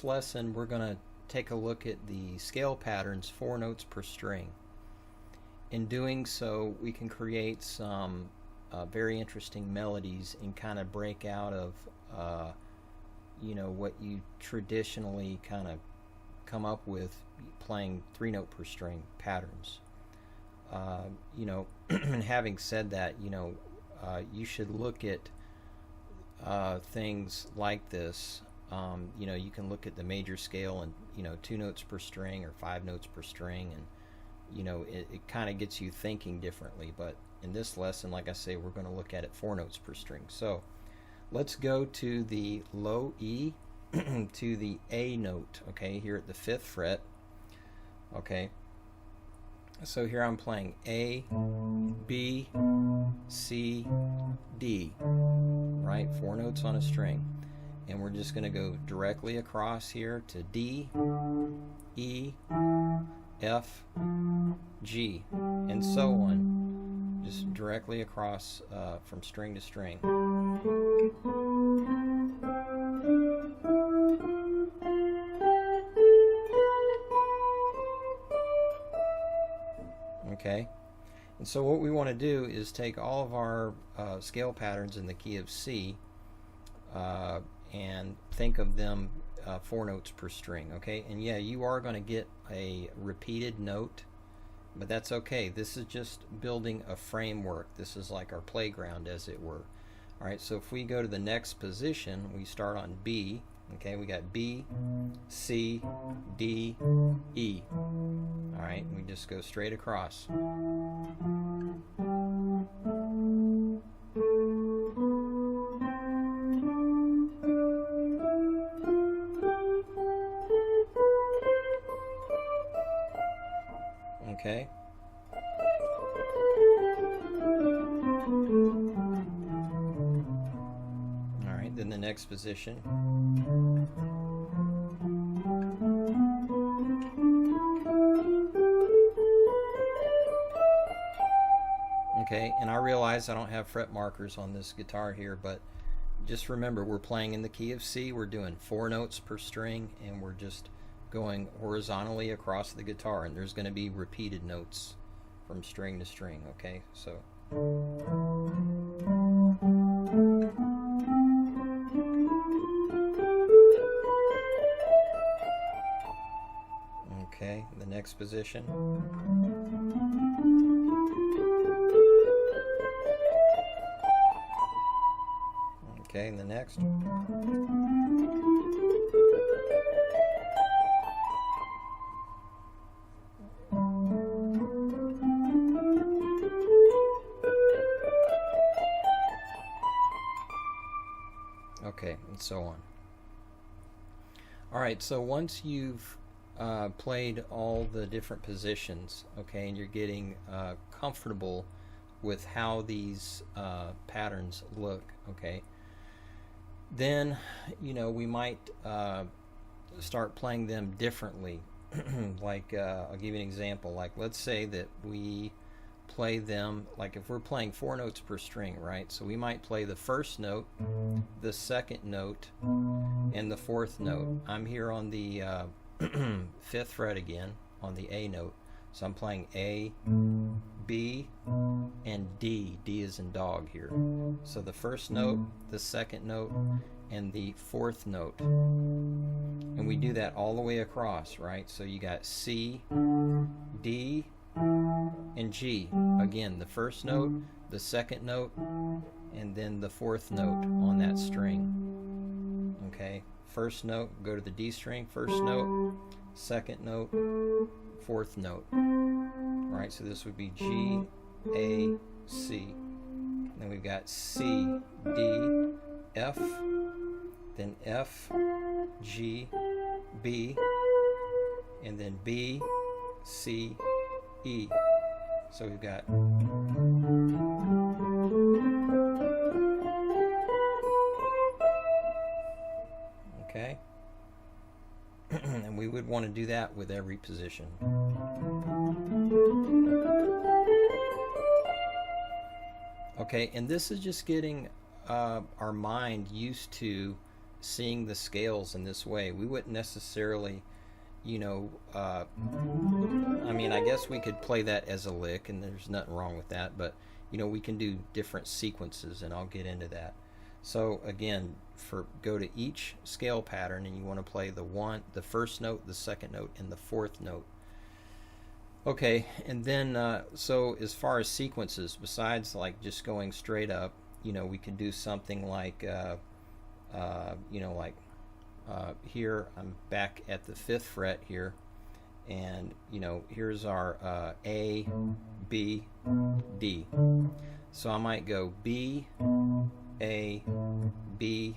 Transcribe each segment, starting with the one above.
this lesson we're going to take a look at the scale patterns, 4 notes per string. In doing so, we can create some very interesting melodies and kind of break out of what you traditionally kind of come up with playing 3 note per string patterns. And having said that, you should look at things like this. You can look at the major scale and 2 notes per string or 5 notes per string, and it kind of gets you thinking differently. But in this lesson, like I say, we're going to look at it 4 notes per string. So let's go to the low E to the A note, okay, here at the 5th fret. Okay, so here I'm playing A, B, C, D, right? 4 notes on a string. And we're just going to go directly across here to D, E, F, G, and so on. Just directly across from string to string. Okay, and so what we want to do is take all of our scale patterns in the key of C and think of them 4 notes per string. Okay, and yeah, you are going to get a repeated note, but that's okay. This is just building a framework. This is like our playground, as it were. Alright, so if we go to the next position, we start on B. Okay, we got B, C, D, E. Alright, we just go straight across. Okay. Alright, then the next position. Okay, and I realize I don't have fret markers on this guitar here, but just remember, we're playing in the key of C. We're doing 4 notes per string, and we're just going horizontally across the guitar, and there's going to be repeated notes from string to string. Okay, so okay, the next position. Okay, and the next. Okay, and so on. Alright, so once you've played all the different positions, okay, and you're getting comfortable with how these patterns look, okay, then we might start playing them differently. Like I'll give you an example. Like, let's say that we play them, like if we're playing 4 notes per string, right? So we might play the first note, the second note, and the 4th note. I'm here on the 5th fret again, on the A note. So I'm playing A, B, and D. D is in dog here. So the first note, the second note, and the 4th note. And we do that all the way across, right? So you got C, D, and G. Again, the first note, the second note, and then the 4th note on that string. Okay, first note, go to the D string, first note, second note, 4th note. Alright, so this would be G, A, C. Then we've got C, D, F, then F, G, B, and then B, C, E. So we've got okay. And we would want to do that with every position. Okay, and this is just getting our mind used to seeing the scales in this way. We wouldn't necessarily, you know, I mean, I guess we could play that as a lick, and there's nothing wrong with that, but, you know, we can do different sequences, and I'll get into that. So again, go to each scale pattern, and you want to play the first note, the second note, and the fourth note. Okay, and then so as far as sequences, besides like just going straight up, you know, we can do something like you know, like here I'm back at the 5th fret here, and you know, here's our A, B, D. So I might go B, A, B,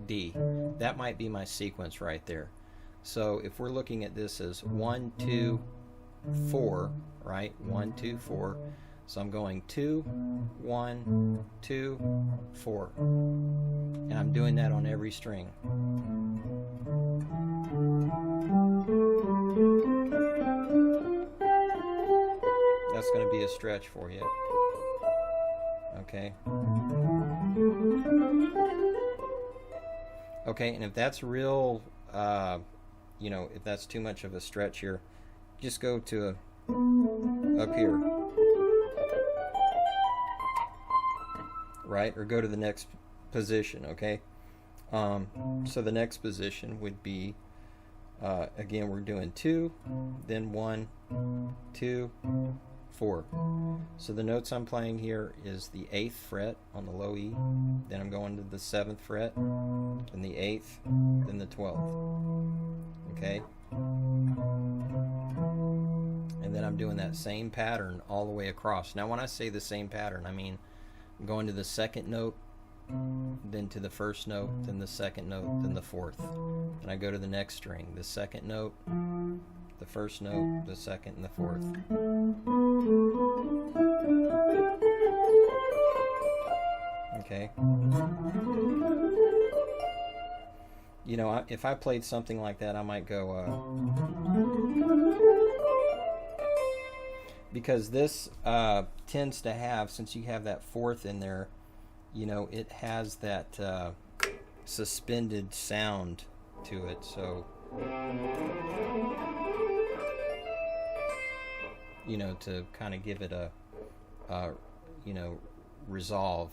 D. That might be my sequence right there. So if we're looking at this as 1, 2, 4, right? 1, 2, 4. So I'm going 2, 1, 2, 4. And I'm doing that on every string. That's going to be a stretch for you. Okay. Okay, and if that's real, you know, if that's too much of a stretch here, just go to up here, right? Or go to the next position, okay? So the next position would be, again, we're doing 2, then 1, 2, 4. So the notes I'm playing here is the 8th fret on the low E, then I'm going to the 7th fret, then the 8th, then the 12th, okay? And then I'm doing that same pattern all the way across. Now when I say the same pattern, I mean I'm going to the second note, then to the first note, then the second note, then the fourth. And I go to the next string, the second note, the first note, the second, and the fourth. Okay. You know, if I played something like that, I might go, because this tends to have, since you have that fourth in there, you know, it has that suspended sound to it, so, you know, to kind of give it a you know, resolve.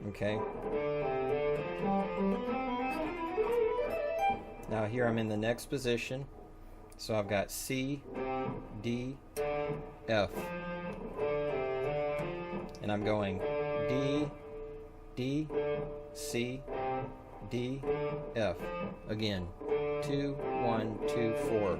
Okay. Now here I'm in the next position, so I've got C, D, F, and I'm going D, D, C, D, F. Again, 2, 1, 2, 4.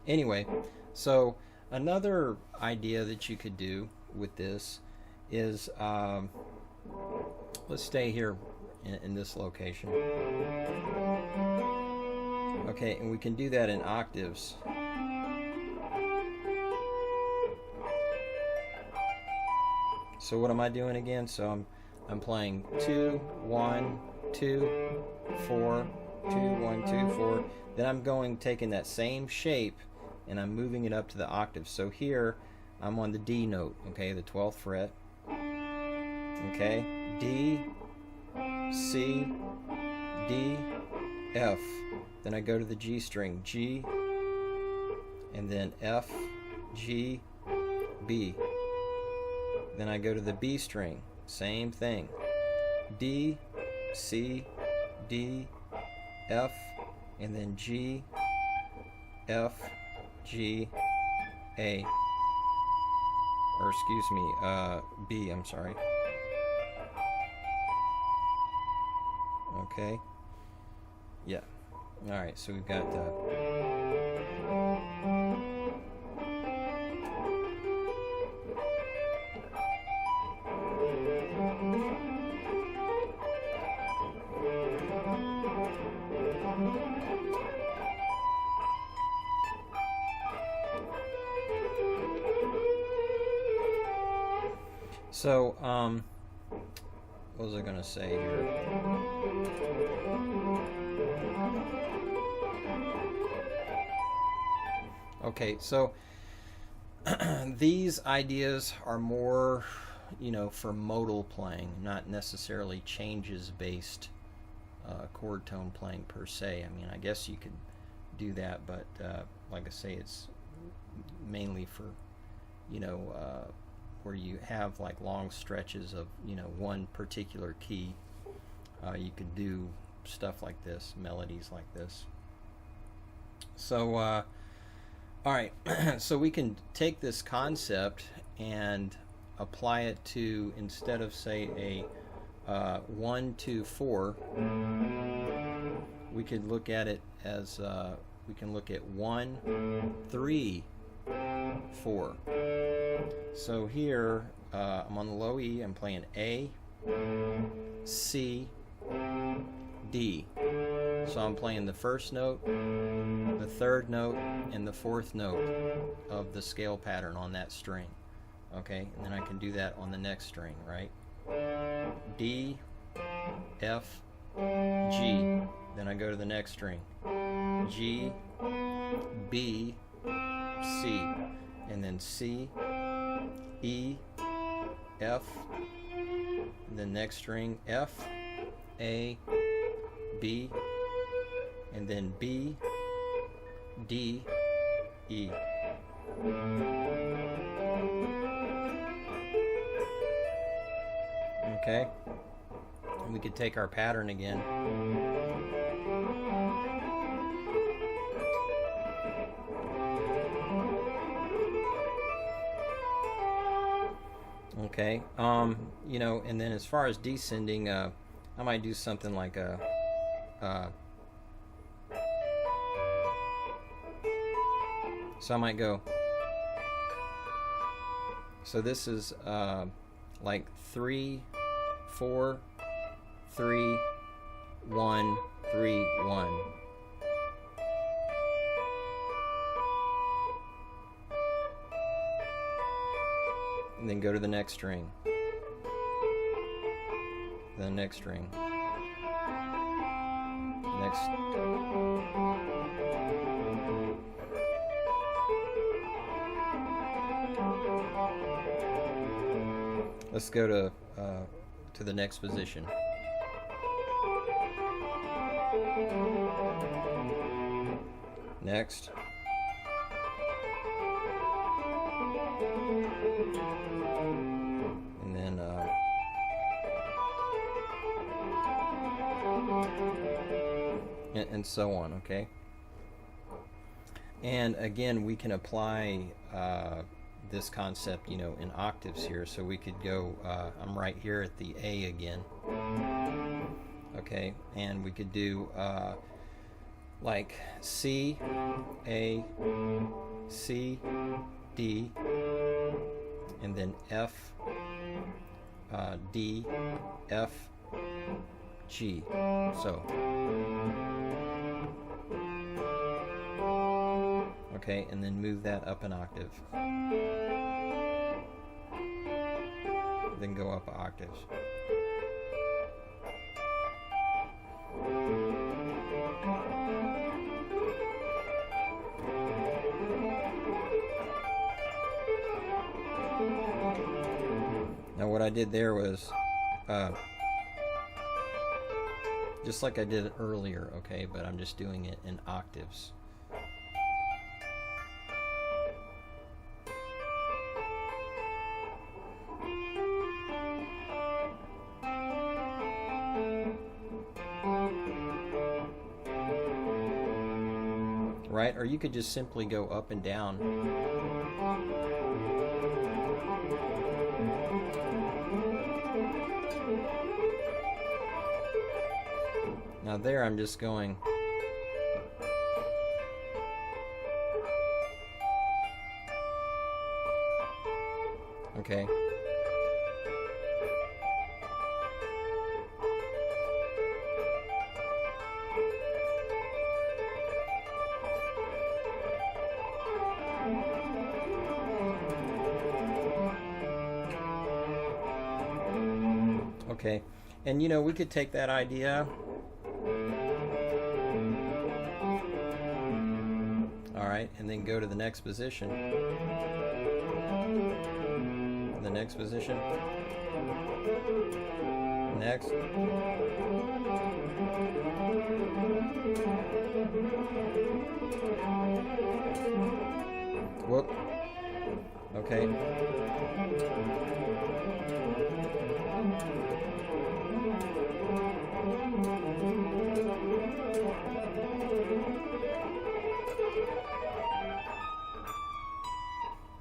Anyway, so another idea that you could do with this is, let's stay here in this location. Okay, and we can do that in octaves. So what am I doing again? So I'm playing 2, 1, 2, 4, 2, 1, 2, 4. Then I'm taking that same shape and I'm moving it up to the octave. So here I'm on the D note, okay, the 12th fret. Okay, D, C, D, F. Then I go to the G string, G, and then F, G, B. Then I go to the B string, same thing, D, C, D, F, and then G, F, G, A, or excuse me, B, I'm sorry. Okay, yeah, alright, so we've got that. So, what was I going to say here? Okay, so these ideas are more, you know, for modal playing, not necessarily changes-based chord tone playing per se. I mean, I guess you could do that, but like I say, it's mainly for, you know, where you have like long stretches of, you know, one particular key. You could do stuff like this, melodies like this. So, all right, so we can take this concept and apply it to, instead of say a 1, 2, 4, we could look at it as we can look at 1, 3, 4. So here I'm on the low E, I'm playing A, C, D. So I'm playing the first note, the third note, and the fourth note of the scale pattern on that string. Okay, and then I can do that on the next string, right? D, F, G. Then I go to the next string. G, B, C. And then C, E, F. And then next string F, A, B. And then B, D, E. Okay, and we could take our pattern again. Okay, you know, and then as far as descending, I might do something like a so I might go, so this is like 3, 4, 3, 1, 3, 1. And then go to the next string. The next string. Next. Let's go to the next position. Next. And then and so on, okay? And again, we can apply this concept, you know, in octaves here. So we could go, I'm right here at the A again, okay? And we could do like C, A, C, D, and then F, D, F, G. So, okay, and then move that up an octave. Then go up octaves. Now what I did there was just like I did earlier, okay, but I'm just doing it in octaves. Right? Or you could just simply go up and down. Now there I'm just going. Okay. Okay, and you know, we could take that idea. Alright, and then go to the next position. The next position. Next. Whoop. Okay.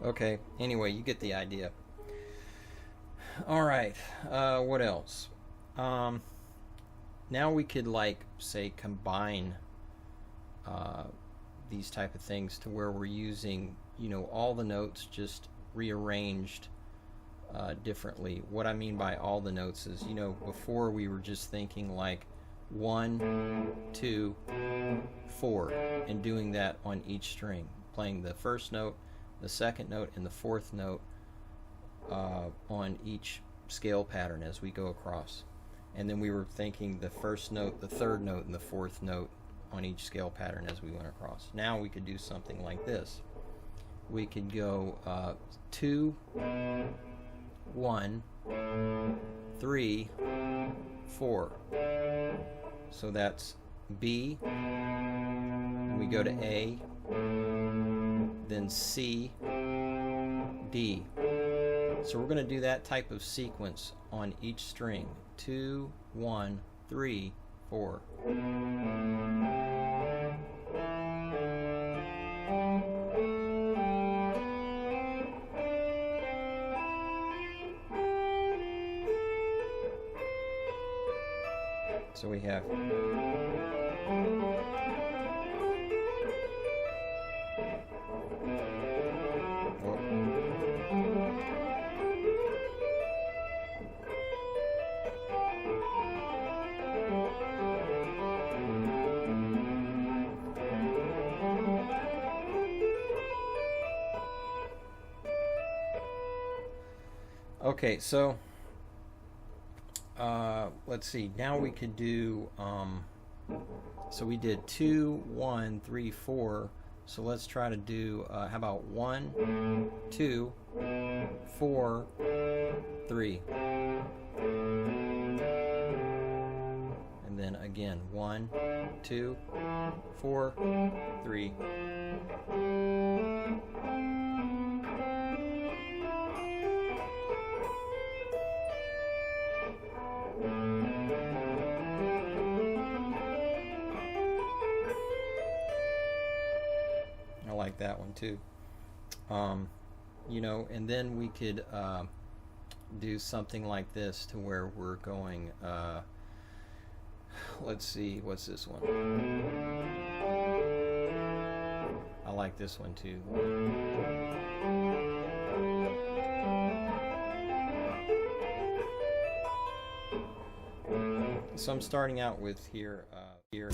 Okay, anyway, you get the idea. Alright, what else? Now we could, like, say, combine these type of things to where we're using, you know, all the notes just rearranged differently. What I mean by all the notes is, you know, before we were just thinking like 1, 2, 4, and doing that on each string, playing the first note, the second note, and the fourth note on each scale pattern as we go across. And then we were thinking the first note, the third note, and the fourth note on each scale pattern as we went across. Now we could do something like this. We could go 2, 1, 3, 4. So that's B, and we go to A, then C, D. So we're going to do that type of sequence on each string. 2, 1, 3, 4. So we have okay, so let's see, now we could do so we did 2, 1, 3, 4, so let's try to do how about 1, 2, 4, 3, and then again 1, 2, 4, 3. Like that one too. You know, and then we could do something like this to where we're going let's see, what's this one? I like this one too. So I'm starting out with here here.